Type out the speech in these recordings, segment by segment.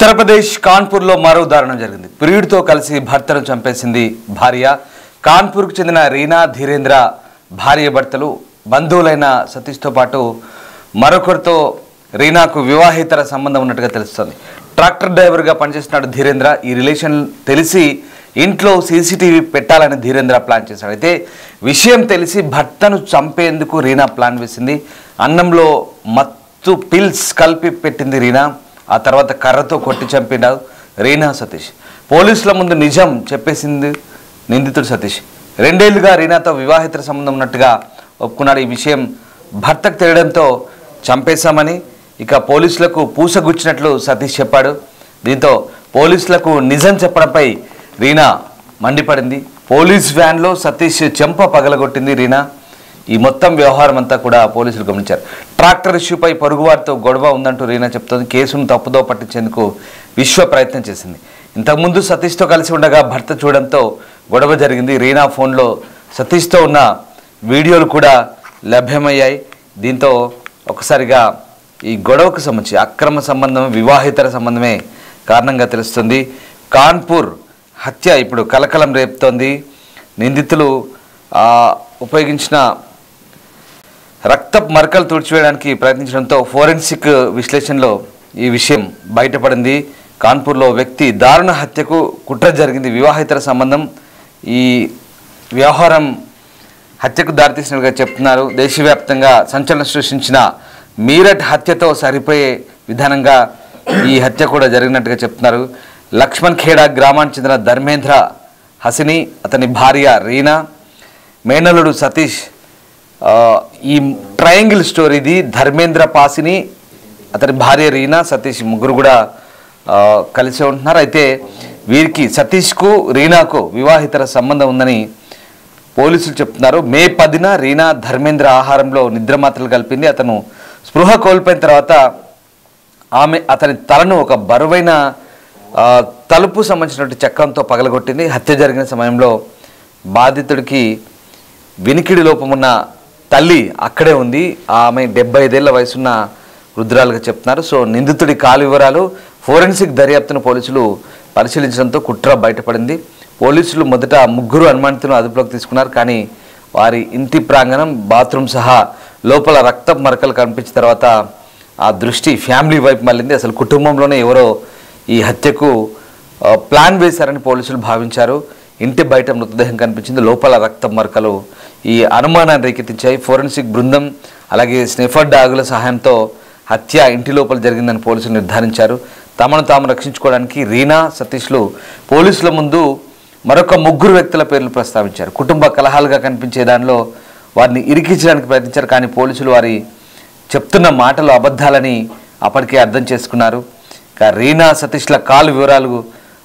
ఉత్తరప్రదేశ్ కాన్పూర్లో మరో దారుణం జరిగింది. ప్రియుడితో కలిసి భర్తను చంపేసింది భార్య. కాన్పూర్కు చెందిన రీనా ధీరేంద్ర భార్య భర్తలు బంధువులైన సతీష్తో పాటు మరొకరితో రీనాకు వివాహేతర సంబంధం ఉన్నట్టుగా తెలుస్తోంది. ట్రాక్టర్ డ్రైవర్గా పనిచేస్తున్నాడు ధీరేంద్ర. ఈ రిలేషన్ తెలిసి ఇంట్లో సీసీటీవీ పెట్టాలని ధీరేంద్ర ప్లాన్ చేశాడు. అయితే విషయం తెలిసి భర్తను చంపేందుకు రీనా ప్లాన్ వేసింది. అన్నంలో మత్తు పిల్స్ కలిపి పెట్టింది రీనా. ఆ తర్వాత కర్రతో కొట్టి చంపినాడు రీనా సతీష్. పోలీసుల ముందు నిజం చెప్పేసింది నిందితుడు సతీష్. 2 ఏళ్లుగా రీనాతో వివాహేతర సంబంధం ఉన్నట్టుగా ఒప్పుకున్నాడు. ఈ విషయం భర్తకు తెలియడంతో చంపేశామని ఇక పోలీసులకు పూసగుచ్చినట్లు సతీష్ చెప్పాడు. దీంతో పోలీసులకు నిజం చెప్పడంపై రీనా మండిపడింది. పోలీస్ వ్యాన్లో సతీష్ చెంప పగలగొట్టింది రీనా. ఈ మొత్తం వ్యవహారం అంతా కూడా పోలీసులు గమనించారు. ట్రాక్టర్ ఇష్యూపై పొరుగువారితో గొడవ ఉందంటూ రీనా చెప్తోంది. కేసును తప్పుదో పట్టించేందుకు విశ్వ ప్రయత్నం చేసింది. ఇంతకుముందు సతీష్తో కలిసి ఉండగా భర్త చూడడంతో గొడవ జరిగింది. రీనా ఫోన్లో సతీష్తో ఉన్న వీడియోలు కూడా లభ్యమయ్యాయి. దీంతో ఒకసారిగా ఈ గొడవకు సంబంధించి అక్రమ సంబంధం, వివాహేతర సంబంధమే కారణంగా తెలుస్తుంది. కాన్పూర్ హత్య ఇప్పుడు కలకలం రేపుతోంది. నిందితులు ఉపయోగించిన రక్తపు మరకలు తుడిచివేయడానికి ప్రయత్నించడంతో ఫోరెన్సిక్ విశ్లేషణలో ఈ విషయం బయటపడింది. కాన్పూర్లో వ్యక్తి దారుణ హత్యకు కుట్ర జరిగింది. వివాహేతర సంబంధం. ఈ వ్యవహారం హత్యకు దారితీసినట్టుగా చెప్తున్నారు. దేశవ్యాప్తంగా సంచలనం సృష్టించిన మీరట్ హత్యతో సరిపోయే విధానంగా ఈ హత్య కూడా జరిగినట్టుగా చెప్తున్నారు. లక్ష్మణ్ ఖేడా గ్రామానికి చెందిన ధర్మేంద్ర హసిని, అతని భార్య రీనా, మేనలుడు సతీష్. ఈ ట్రయాంగిల్ స్టోరీది. ధర్మేంద్ర పాసిని, అతని భార్య రీనా, సతీష్ ముగ్గురు కూడా కలిసి ఉంటున్నారు. అయితే వీరికి సతీష్కు రీనాకు వివాహితర సంబంధం ఉందని పోలీసులు చెప్తున్నారు. మే 10న రీనా ధర్మేంద్ర ఆహారంలో నిద్రమాత్రలు కలిపింది. అతను స్పృహ కోల్పోయిన తర్వాత ఆమె అతని తలను ఒక బరువైన తలుపు సంబంధించినటువంటి చక్రంతో పగలగొట్టింది. హత్య జరిగిన సమయంలో బాధితుడికి వినికిడి లోపమున్న తల్లి అక్కడే ఉంది. ఆమె 75 ఏళ్ల వయసున్న వృద్ధురాలుగా చెప్తున్నారు. సో నిందితుడి కాలు వివరాలు ఫోరెన్సిక్ దర్యాప్తును పోలీసులు పరిశీలించడంతో కుట్ర బయటపడింది. పోలీసులు మొదట 3 అనుమానితులను అదుపులోకి తీసుకున్నారు. కానీ వారి ఇంటి ప్రాంగణం, బాత్రూమ్ సహా లోపల రక్తపు మరకలు కనిపించిన తర్వాత ఆ దృష్టి ఫ్యామిలీ వైపు మళ్ళింది. అసలు కుటుంబంలోనే ఎవరో ఈ హత్యకు ప్లాన్ వేశారని పోలీసులు భావించారు. ఇంటి బయట మృతదేహం కనిపించింది. లోపల రక్తపు మరకలు ఈ అనుమానాన్ని రేకెత్తించాయి. ఫోరెన్సిక్ బృందం అలాగే స్నిఫర్ డాగుల సహాయంతో హత్య ఇంటి లోపల జరిగిందని పోలీసులు నిర్ధారించారు. తమను తాము రక్షించుకోవడానికి రీనా, సతీష్లు పోలీసుల ముందు మరొక 3 వ్యక్తుల పేర్లు ప్రస్తావించారు. కుటుంబ కలహాలుగా కనిపించే దానిలో వారిని ఇరికించడానికి ప్రయత్నించారు. కానీ పోలీసులు వారి చెప్తున్న మాటలు అబద్ధాలని అప్పటికే అర్థం చేసుకున్నారు. రీనా, సతీష్ల కాల్ వివరాలు,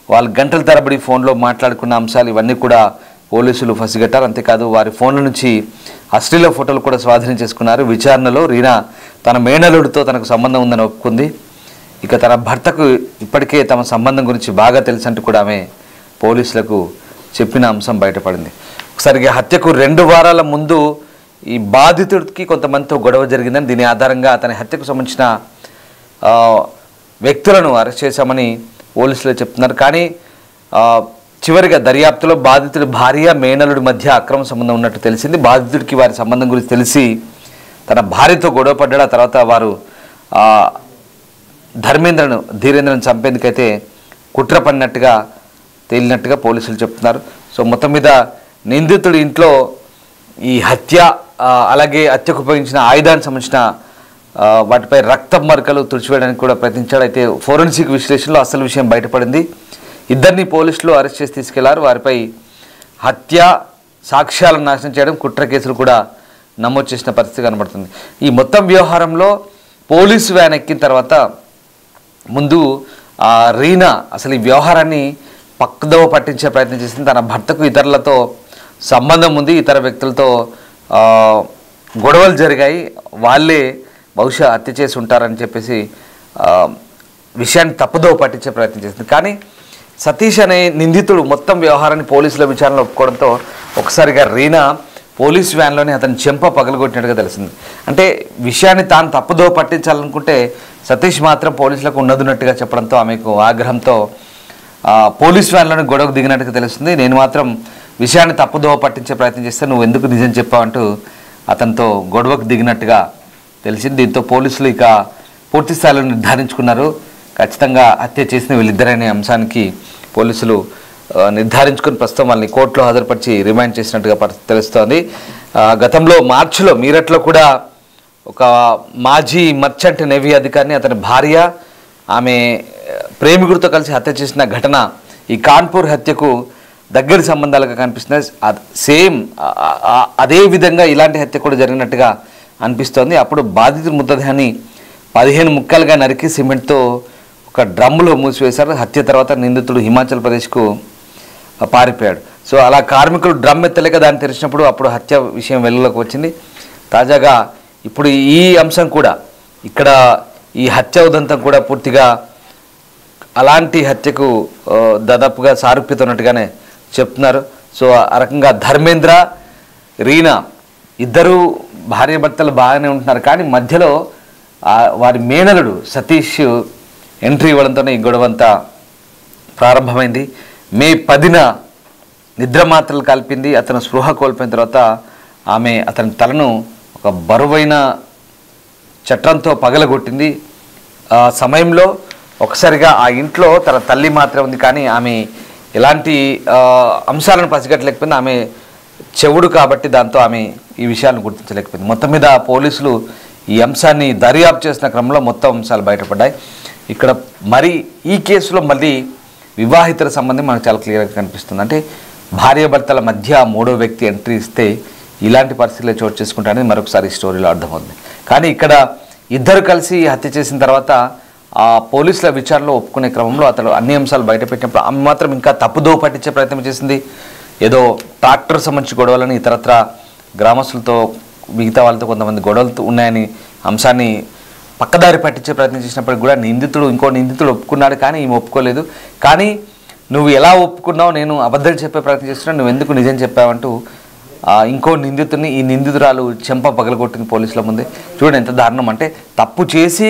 వాళ్ళు గంటల తరబడి ఫోన్లో మాట్లాడుకున్న అంశాలు ఇవన్నీ కూడా పోలీసులు పసిగట్టారు. అంతేకాదు వారి ఫోన్ల నుంచి అశ్లీల ఫోటోలు కూడా స్వాధీనం చేసుకున్నారు. విచారణలో రీనా తన మేనలుడితో తనకు సంబంధం ఉందని ఒప్పుకుంది. ఇక తన భర్తకు ఇప్పటికే తమ సంబంధం గురించి బాగా తెలుసంటూ కూడా ఆమె పోలీసులకు చెప్పిన అంశం బయటపడింది. ఒకసారిగా హత్యకు 2 వారాల ముందు ఈ బాధితుడికి కొంతమందితో గొడవ జరిగిందని, దీని ఆధారంగా అతని హత్యకు సంబంధించిన వ్యక్తులను అరెస్ట్ చేశామని పోలీసులు చెప్తున్నారు. కానీ చివరిగా దర్యాప్తులో బాధితుడి భార్య, మేనలుడి మధ్య అక్రమ సంబంధం ఉన్నట్టు తెలిసింది. బాధితుడికి వారి సంబంధం గురించి తెలిసి తన భార్యతో గొడవ పడ్డాడు. ఆ తర్వాత వారు ధీరేంద్రను చంపేందుకైతే కుట్ర పడినట్టుగా తేలినట్టుగా పోలీసులు చెప్తున్నారు. సో మొత్తం మీద నిందితుడి ఇంట్లో ఈ హత్య అలాగే హత్యకు ఉపయోగించిన ఆయుధానికి సంబంధించిన వాటిపై రక్త మరకలు తుడిచివేయడానికి కూడా ప్రయత్నించాడు. అయితే ఫోరెన్సిక్ విశ్లేషణలో అసలు విషయం బయటపడింది. 2 పోలీసులు అరెస్ట్ చేసి తీసుకెళ్లారు. వారిపై హత్య, సాక్ష్యాలను నాశనం చేయడం, కుట్ర కేసులు కూడా నమోదు చేసిన పరిస్థితి కనబడుతుంది. ఈ మొత్తం వ్యవహారంలో పోలీసు వ్యాన్ ఎక్కిన తర్వాత ముందు రీనా అసలు ఈ వ్యవహారాన్ని పక్కదోవ పట్టించే ప్రయత్నం చేసింది. తన భర్తకు ఇతరులతో సంబంధం ఉంది, ఇతర వ్యక్తులతో గొడవలు జరిగాయి, వాళ్ళే బహుశా హత్య చేసి ఉంటారని చెప్పేసి విషయాన్ని తప్పుదోవ పట్టించే ప్రయత్నం చేసింది. కానీ సతీష్ అనే నిందితుడు మొత్తం వ్యవహారాన్ని పోలీసుల విచారణలో ఒప్పుకోవడంతో ఒకసారిగా రీనా పోలీస్ వ్యాన్లోనే అతని చెంప పగలగొట్టినట్టుగా తెలిసింది. అంటే విషయాన్ని తాను తప్పుదో పట్టించాలనుకుంటే సతీష్ మాత్రం పోలీసులకు ఉన్నదున్నట్టుగా చెప్పడంతో ఆమెకు ఆగ్రహంతో పోలీస్ వ్యాన్లోనే గొడవకు దిగినట్టుగా తెలుస్తుంది. నేను మాత్రం విషయాన్ని తప్పుదో పట్టించే ప్రయత్నం చేస్తే నువ్వు ఎందుకు నిజం చెప్పావంటూ అతనితో గొడవకు దిగినట్టుగా తెలిసింది. దీంతో పోలీసులు ఇక పూర్తి స్థాయిలో నిర్ధారించుకున్నారు. ఖచ్చితంగా హత్య చేసిన వీళ్ళిద్దరనే అంశానికి పోలీసులు నిర్ధారించుకుని ప్రస్తుతం వాళ్ళని కోర్టులో హాజరుపరిచి రిమాండ్ చేసినట్టుగా తెలుస్తోంది. గతంలో మార్చిలో మీరట్లో కూడా ఒక మాజీ మర్చెంట్ నేవీ అధికారిని అతని భార్య ఆమె ప్రేమికుడితో కలిసి హత్య చేసిన ఘటన ఈ కాన్పూర్ హత్యకు దగ్గర సంబంధాలుగా కనిపిస్తున్నాయి. సేమ్ అదే విధంగా ఇలాంటి హత్య కూడా జరిగినట్టుగా అనిపిస్తోంది. అప్పుడు బాధితుల మృతదేహాన్ని 15 ముక్కలుగా నరికి సిమెంట్తో ఒక డ్రమ్ములో మూసివేశారు. హత్య తర్వాత నిందితుడు హిమాచల్ ప్రదేశ్కు పారిపోయాడు. సో అలా కార్మికులు డ్రమ్ ఎత్తలేక దాన్ని తెరిచినప్పుడు అప్పుడు హత్య విషయం వెలుగులోకి వచ్చింది. తాజాగా ఇప్పుడు ఈ అంశం కూడా ఇక్కడ ఈ హత్య ఉదంతం కూడా పూర్తిగా అలాంటి హత్యకు దాదాపుగా సారూప్యత ఉన్నట్టుగానే చెప్తున్నారు. సో ఆ రకంగా ధర్మేంద్ర, రీనా ఇద్దరు భార్యాభర్తలు బాగానే ఉంటున్నారు. కానీ మధ్యలో వారి మేనలుడు సతీష్ ఎంట్రీ ఇవ్వడంతోనే ఈ గొడవంతా ప్రారంభమైంది. మే 10న నిద్రమాత్రలు కలిపింది. అతను స్పృహ కోల్పోయిన తర్వాత ఆమె అతని తలను ఒక బరువైన చట్రంతో పగలగొట్టింది. ఆ సమయంలో ఒకసారిగా ఆ ఇంట్లో తన తల్లి మాత్రం ఉంది, కానీ ఆమె ఎలాంటి అంశాలను పసిగట్టలేకపోయింది. ఆమె చెవుడు కాబట్టి దాంతో ఆమె ఈ విషయాలను గుర్తించలేకపోయింది. మొత్తం మీద పోలీసులు ఈ అంశాన్ని దర్యాప్తు చేసిన క్రమంలో మొత్తం అంశాలు బయటపడ్డాయి. ఇక్కడ మరి ఈ కేసులో మళ్ళీ వివాహితుల సంబంధం మనకు చాలా క్లియర్గా కనిపిస్తుంది. అంటే భార్యాభర్తల మధ్య మూడో వ్యక్తి ఎంట్రీ ఇస్తే ఇలాంటి పరిస్థితులు చోటు చేసుకుంటారని మరొకసారి ఈ స్టోరీలో అర్థమవుతుంది. కానీ ఇక్కడ ఇద్దరు కలిసి హత్య చేసిన తర్వాత ఆ పోలీసుల విచారణలో ఒప్పుకునే క్రమంలో అతడు అన్ని అంశాలు బయటపెట్టినప్పుడు ఆమె మాత్రం ఇంకా తప్పుదో పట్టించే ప్రయత్నం చేసింది. ఏదో ట్రాక్టర్ సంబంధించి గొడవలని ఇతరత్ర గ్రామస్తులతో మిగతా వాళ్ళతో కొంతమంది గొడవలు ఉన్నాయని అంశాన్ని పక్కదారి పట్టించే ప్రయత్నం చేసినప్పటికి కూడా ఇంకో నిందితుడు ఒప్పుకున్నాడు, కానీ ఈమె ఒప్పుకోలేదు. కానీ నువ్వు ఎలా ఒప్పుకున్నావు, నేను అబద్ధాలు చెప్పే ప్రయత్నం చేస్తున్నావు, నువ్వు ఎందుకు నిజం చెప్పావంటూ ఇంకో నిందితుడిని ఈ నిందితురాలు చెంప పగలగొట్టింది పోలీసుల ముందే. చూడండి ఎంత దారుణం. అంటే తప్పు చేసి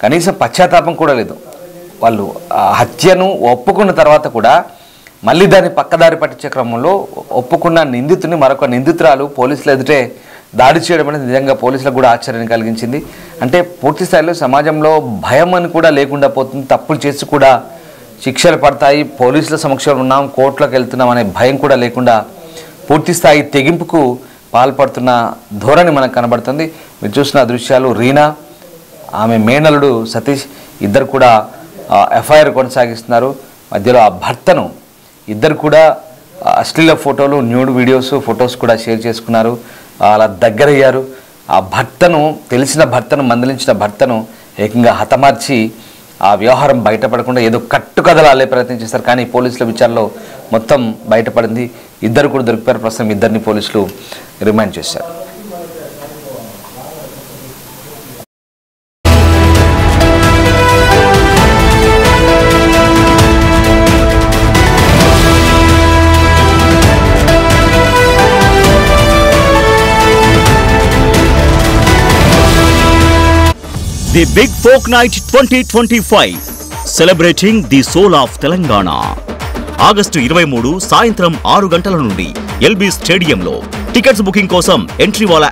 కనీసం పశ్చాత్తాపం కూడా లేదు. వాళ్ళు హత్యను ఒప్పుకున్న తర్వాత కూడా మళ్ళీ దాన్ని పక్కదారి పట్టించే క్రమంలో ఒప్పుకున్న నిందితుని మరొక నిందితురాలు పోలీసులు ఎదుటే దాడి చేయడం అనేది నిజంగా పోలీసులకు కూడా ఆశ్చర్యం కలిగించింది. అంటే పూర్తి స్థాయిలో సమాజంలో భయం అని కూడా లేకుండా పోతుంది. తప్పులు చేసి కూడా శిక్షలు పడతాయి, పోలీసుల సమక్షంలో ఉన్నాం, కోర్టులకు వెళ్తున్నాం అనే భయం కూడా లేకుండా పూర్తి స్థాయి తెగింపుకు పాల్పడుతున్న ధోరణి మనకు కనబడుతుంది. మీరు చూసిన దృశ్యాలు రీనా, ఆమె మేనలుడు సతీష్ ఇద్దరు కూడా ఎఫ్ఐఆర్ కొనసాగిస్తున్నారు. మధ్యలో ఆ భర్తను ఇద్దరు కూడా అశ్లీల ఫోటోలు, న్యూడ్ వీడియోస్, ఫొటోస్ కూడా షేర్ చేసుకున్నారు. అలా దగ్గరయ్యారు. ఆ భర్తను, తెలిసిన భర్తను, మందలించిన భర్తను ఏకంగా హతమార్చి ఆ వ్యవహారం బయటపడకుండా ఏదో కట్టుకథలు అల్లే ప్రయత్నం చేస్తారు. కానీ పోలీసుల విచారణలో మొత్తం బయటపడింది. ఇద్దరు కూడా దొరికిపోయారు. ప్రస్తుతం ఇద్దరిని పోలీసులు రిమాండ్ చేశారు. The Big Folk Night 2025 celebrating the soul of Telangana. August 23 సాయంత్రం 6 గంటల నుండి ఎల్బీ స్టేడియంలో. టికెట్స్ బుకింగ్ కోసం ఎంట్రీ వాలా